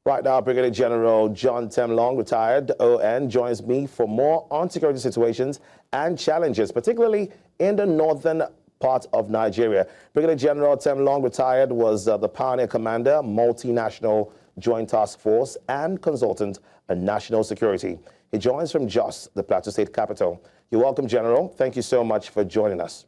Right now, Brigadier General John Temlong, retired ON, joins me for more on security situations and challenges, particularly in the northern part of Nigeria. Brigadier General Temlong, retired, was the pioneer commander, multinational joint task force, and consultant on national security. He joins from Jos, the Plateau State capital. You're welcome, General. Thank you so much for joining us.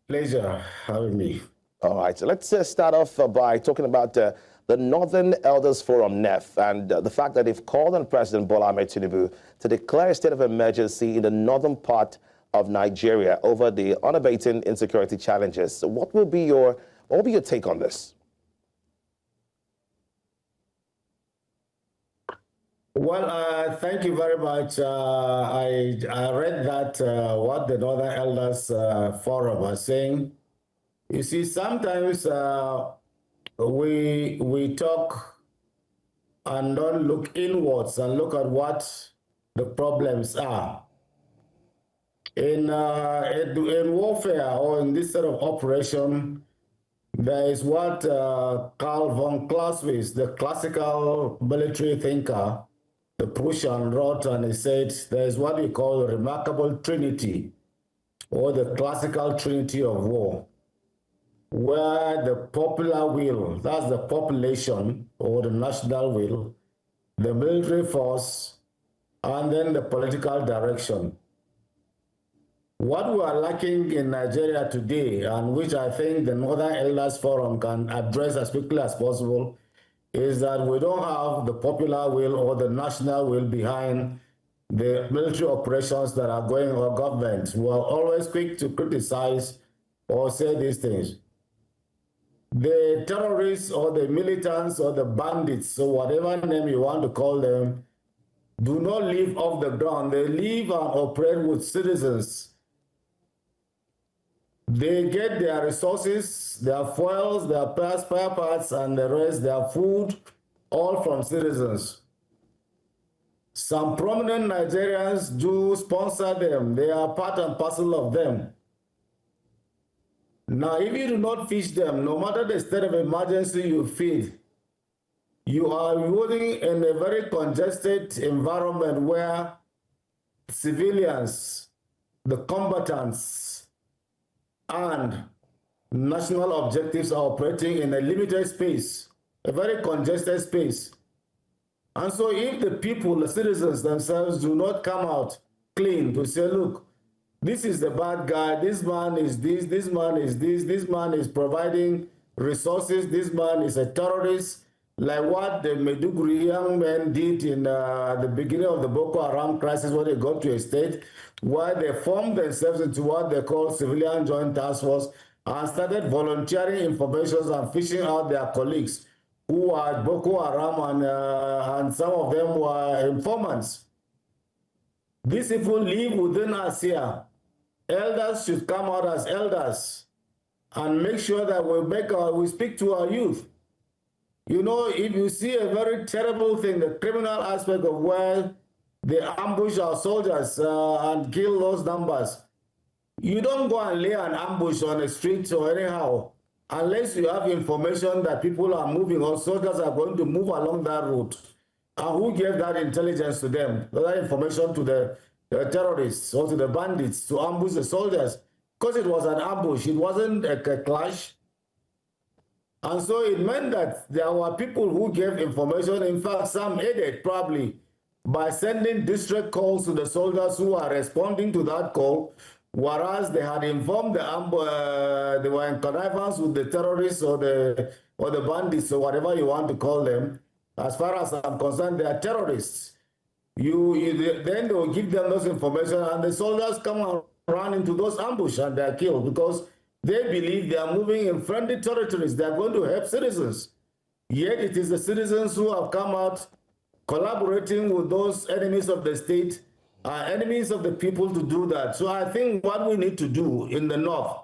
Pleasure having me. All right, so let's start off by talking about the Northern Elders Forum, NEF, and the fact that they've called on President Bola Ahmed Tinubu to declare a state of emergency in the northern part of Nigeria over the unabating insecurity challenges. So what will be your take on this? Well, thank you very much. I read that what the Northern Elders Forum are saying. You see, sometimes we talk and don't look inwards and look at what the problems are. In warfare or in this sort of operation, there is what Karl von Clausewitz, the classical military thinker, the Prussian, wrote, and he said there is what we call the remarkable trinity, or the classical trinity of war, where the popular will, that's the population or the national will, the military force, and then the political direction. What we are lacking in Nigeria today, and which I think the Northern Elders Forum can address as quickly as possible, is that we don't have the popular will or the national will behind the military operations that are going on government. We are always quick to criticize or say these things. The terrorists or the militants or the bandits or whatever name you want to call them do not live off the ground. They live and operate with citizens. They get their resources, their fuels, their spare parts, and the rest, their food, all from citizens. Some prominent Nigerians do sponsor them. They are part and parcel of them. Now, if you do not feed them, no matter the state of emergency you feed, you are living in a very congested environment where civilians, the combatants, and national objectives are operating in a limited space, a very congested space. And so if the people, the citizens themselves do not come out clean to say, look, this is the bad guy, this man is this man is this man is providing resources, this man is a terrorist, like what the Maiduguri young men did in the beginning of the Boko Haram crisis when they got to a state where they formed themselves into what they call civilian joint task force and started volunteering information and fishing out their colleagues who are Boko Haram and some of them were informants. These people live within us here. Elders should come out as elders and make sure that we speak to our youth. You know, if you see a very terrible thing, the criminal aspect of where they ambush our soldiers and kill those numbers, you don't go and lay an ambush on the streets or anyhow, unless you have information that people are moving or soldiers are going to move along that route. And who gave that intelligence to them, that information to the terrorists or to the bandits to ambush the soldiers? Because it was an ambush, it wasn't a clash. And so it meant that there were people who gave information. In fact, some aided probably by sending distress calls to the soldiers who are responding to that call, whereas they had informed they were in connivance with the terrorists or the bandits or whatever you want to call them. As far as I'm concerned, they are terrorists. Then they will give them those information, and the soldiers come and run into those ambushes and they are killed because they believe they are moving in friendly territories. They are going to help citizens. Yet it is the citizens who have come out collaborating with those enemies of the state, enemies of the people to do that. So I think what we need to do in the north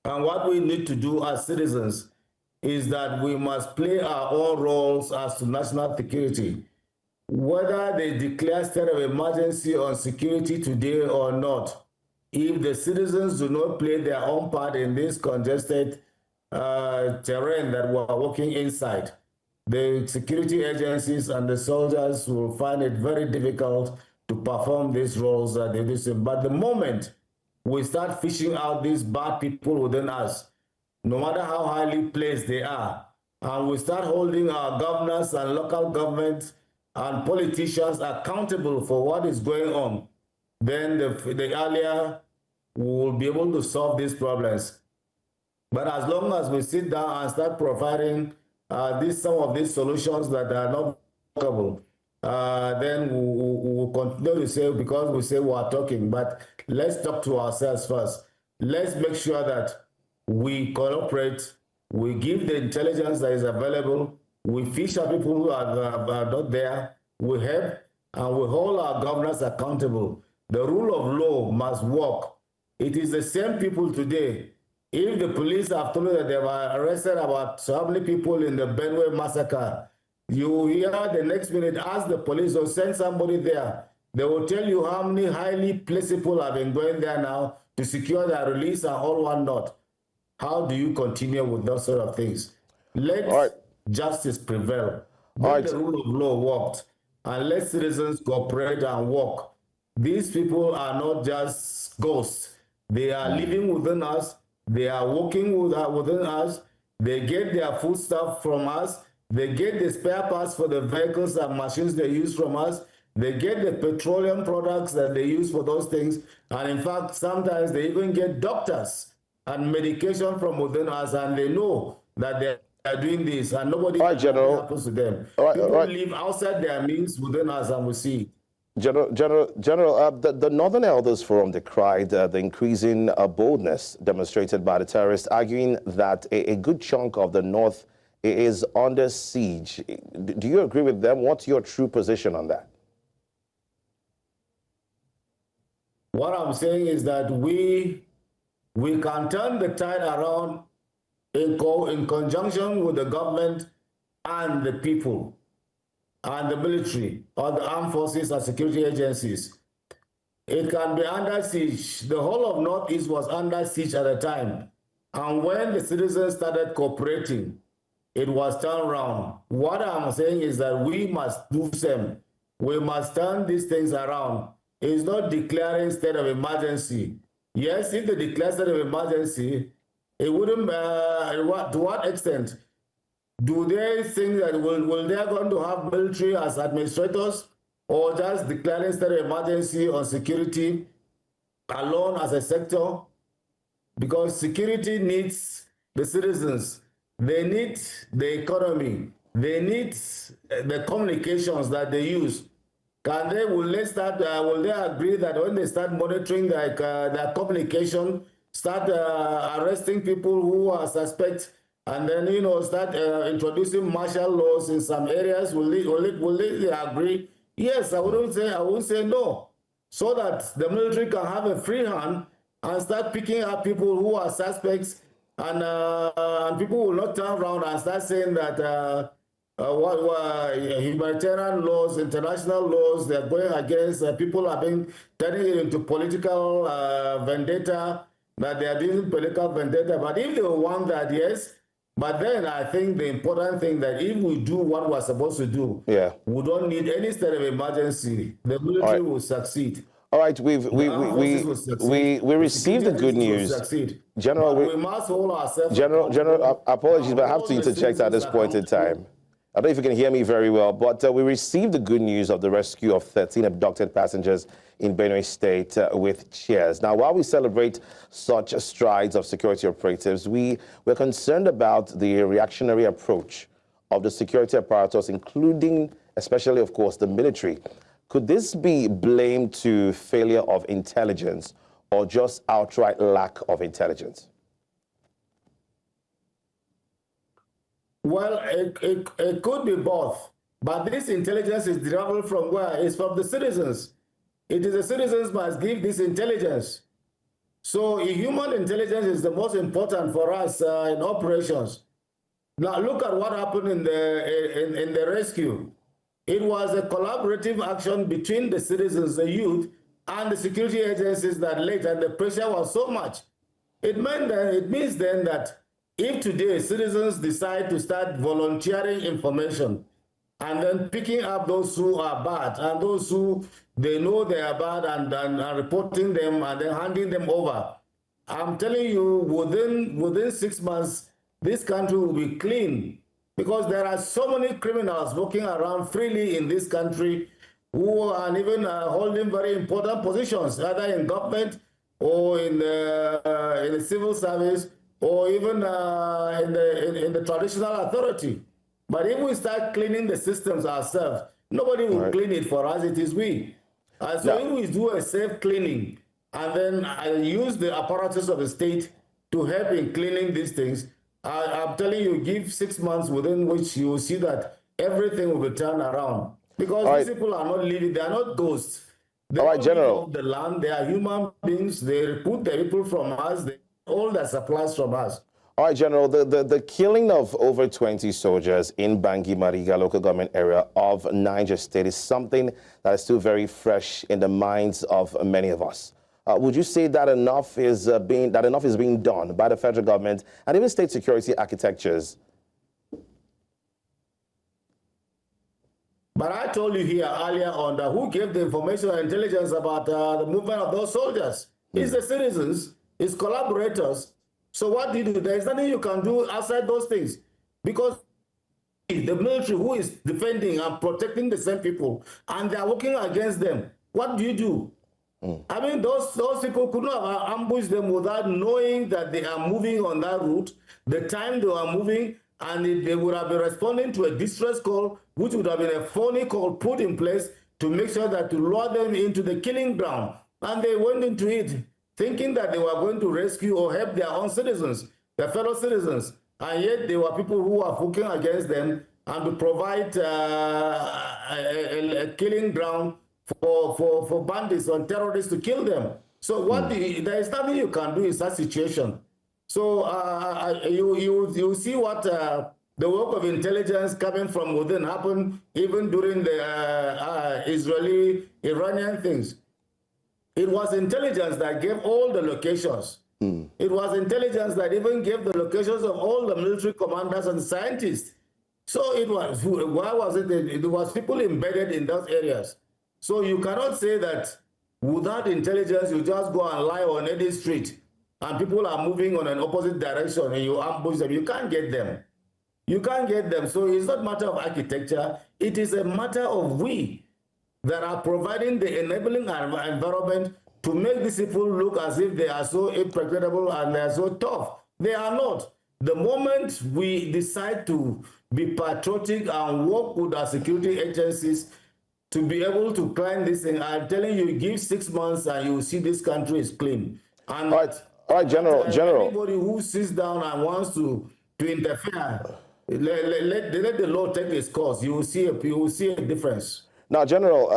and what we need to do as citizens is that we must play our own roles as to national security. Whether they declare state of emergency on security today or not, if the citizens do not play their own part in this congested terrain that we're working inside. The security agencies and the soldiers will find it very difficult to perform these roles that they do. But the moment we start fishing out these bad people within us, no matter how highly placed they are, and we start holding our governors and local governments and politicians accountable for what is going on, then the earlier we will be able to solve these problems. But as long as we sit down and start providing some of these solutions that are not workable, then we will continue to say, because we say we are talking, but let's talk to ourselves first. Let's make sure that we cooperate, we give the intelligence that is available, we fish out people who are not there, we help, and we hold our governors accountable. The rule of law must work. It is the same people today. If the police have told you that they have arrested about so many people in the Benue massacre, you hear the next minute, ask the police or send somebody there. They will tell you how many highly placed people have been going there now to secure their release and all whatnot. How do you continue with those sort of things? Let justice prevail. Let the rule of law work, and let citizens cooperate and work. These people are not just ghosts. They are living within us. They are working within us. They get their food stuff from us. They get the spare parts for the vehicles and machines they use from us. They get the petroleum products that they use for those things. And in fact, sometimes they even get doctors and medication from within us, and they know that they are doing this, and nobody happens to them. People live outside their means within us, and we see it. General, the Northern Elders Forum decried the increasing boldness demonstrated by the terrorists, arguing that a good chunk of the North is under siege. Do you agree with them? What's your true position on that? What I'm saying is that we can turn the tide around in conjunction with the government and the people and the military or the armed forces and security agencies. It can be under siege. The whole of Northeast was under siege at the time. And when the citizens started cooperating, it was turned around. What I'm saying is that we must do the same. We must turn these things around. It's not declaring state of emergency. Yes, if they declare state of emergency, it wouldn't, to what extent? Do they think that will they going to have military as administrators, or just declaring state of emergency on security alone as a sector? Because security needs the citizens, they need the economy, they need the communications that they use. Will they agree that when they start monitoring their communication, start arresting people who are suspects, and then start introducing martial laws in some areas? Will they agree? Yes, I wouldn't say no, so that the military can have a free hand and start picking up people who are suspects, and people will not turn around and start saying that humanitarian laws, international laws, they're going against. People are turning it into political vendetta, that they are doing political vendetta. But if they want that, yes. But then I think the important thing that if we do what we're supposed to do, we don't need any state of emergency. The military will succeed. All right, we received the good news, General. We must hold ourselves. General, apologies, but I have to interject at this point in time. I don't know if you can hear me very well, but we received the good news of the rescue of 13 abducted passengers in Benue State with cheers. Now, while we celebrate such strides of security operatives, we're concerned about the reactionary approach of the security apparatus, including, especially, of course, the military. Could this be blamed to failure of intelligence or just outright lack of intelligence? Well, it could be both, but this intelligence is derived from where? It's from the citizens. It is the citizens must give this intelligence. So human intelligence is the most important for us in operations. Now look at what happened in the rescue. It was a collaborative action between the citizens, the youth, and the security agencies that led, and the pressure was so much. It means then that if today citizens decide to start volunteering information and then picking up those who are bad and those who they know they are bad and reporting them and then handing them over, I'm telling you, within 6 months, this country will be clean, because there are so many criminals walking around freely in this country who are even holding very important positions, either in government or in the civil service, or even in the traditional authority. But if we start cleaning the systems ourselves, nobody will clean it for us. It is we. So if we do a safe cleaning and then use the apparatus of the state to help in cleaning these things, I'm telling you, give 6 months within which you will see that everything will be turned around. Because these people are not living, they are not ghosts. They don't live off the land, they are human beings, they recruit the people from us, they all the supplies from us. All right, General, the killing of over 20 soldiers in Bangi Mariga local government area of Niger State is something that is still very fresh in the minds of many of us. Would you say that enough is being done by the federal government and even state security architectures? But I told you here earlier on that who gave the information and intelligence about the movement of those soldiers? It's the citizens, it's collaborators. So what do you do? There is nothing you can do outside those things, because the military who is defending and protecting the same people, and they are working against them. What do you do? I mean, those people could not have ambushed them without knowing that they are moving on that route, the time they are moving, and they would have been responding to a distress call, which would have been a phony call put in place to make sure that to lure them into the killing ground. And they went into it thinking that they were going to rescue or help their own citizens, their fellow citizens. And yet there were people who are working against them and to provide a killing ground for bandits and terrorists to kill them. So there is nothing you can do in such situation. So you see what the work of intelligence coming from within happened even during the Israeli-Iranian things. It was intelligence that gave all the locations. It was intelligence that even gave the locations of all the military commanders and scientists. So it was, why was it? It was people embedded in those areas. So you cannot say that without intelligence, you just go and lie on any street and people are moving on an opposite direction and you ambush them. You can't get them. You can't get them. So it's not a matter of architecture. It is a matter of we that are providing the enabling environment to make these people look as if they are so impregnable and they are so tough. They are not. The moment we decide to be patriotic and work with our security agencies to be able to climb this thing, I'm telling you, give 6 months and you will see this country is clean. And all right, General. Anybody who sits down and wants to interfere, let the law take its course. You will see a difference. Now, General,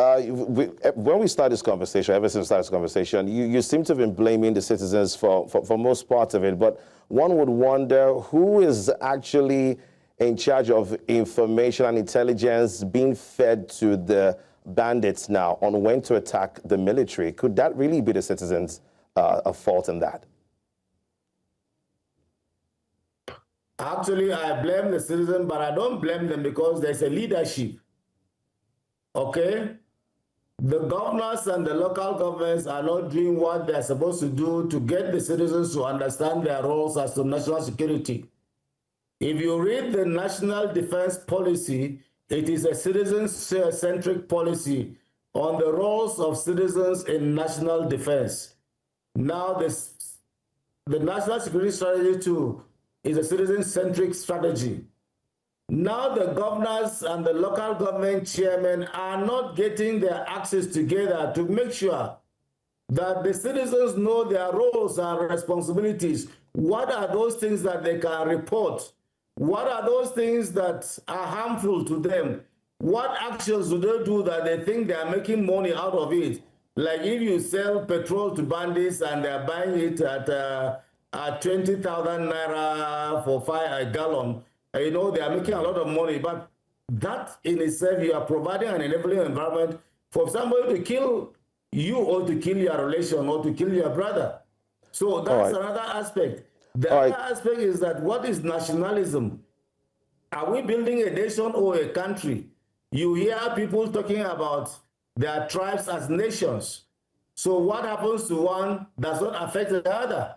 when we start this conversation, ever since we started this conversation, you seem to have been blaming the citizens for most parts of it, but one would wonder who is actually in charge of information and intelligence being fed to the bandits now on when to attack the military. Could that really be the citizens' fault in that? Actually, I blame the citizen, but I don't blame them because there's a leadership. Okay? The governors and the local governments are not doing what they're supposed to do to get the citizens to understand their roles as to national security. If you read the National Defense Policy, it is a citizen-centric policy on the roles of citizens in national defense. Now, the National Security Strategy too is a citizen-centric strategy. Now the governors and the local government chairmen are not getting their access together to make sure that the citizens know their roles and responsibilities. What are those things that they can report? What are those things that are harmful to them? What actions do they do that they think they are making money out of it? Like if you sell petrol to bandits and they're buying it at 20,000 naira for a gallon, you know, they are making a lot of money, but that in itself, you are providing an enabling environment for somebody to kill you or to kill your relation or to kill your brother. So that's another aspect. The other aspect is that what is nationalism? Are we building a nation or a country? You hear people talking about their tribes as nations. So what happens to one does not affect the other.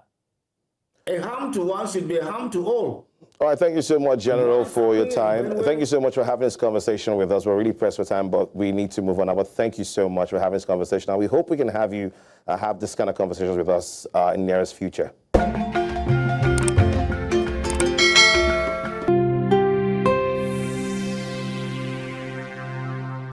A harm to one should be a harm to all. All right, thank you so much, General, for your time. Thank you so much for having this conversation with us. We're really pressed for time, but we need to move on now. But thank you so much for having this conversation. And we hope we can have you have this kind of conversations with us in the nearest future.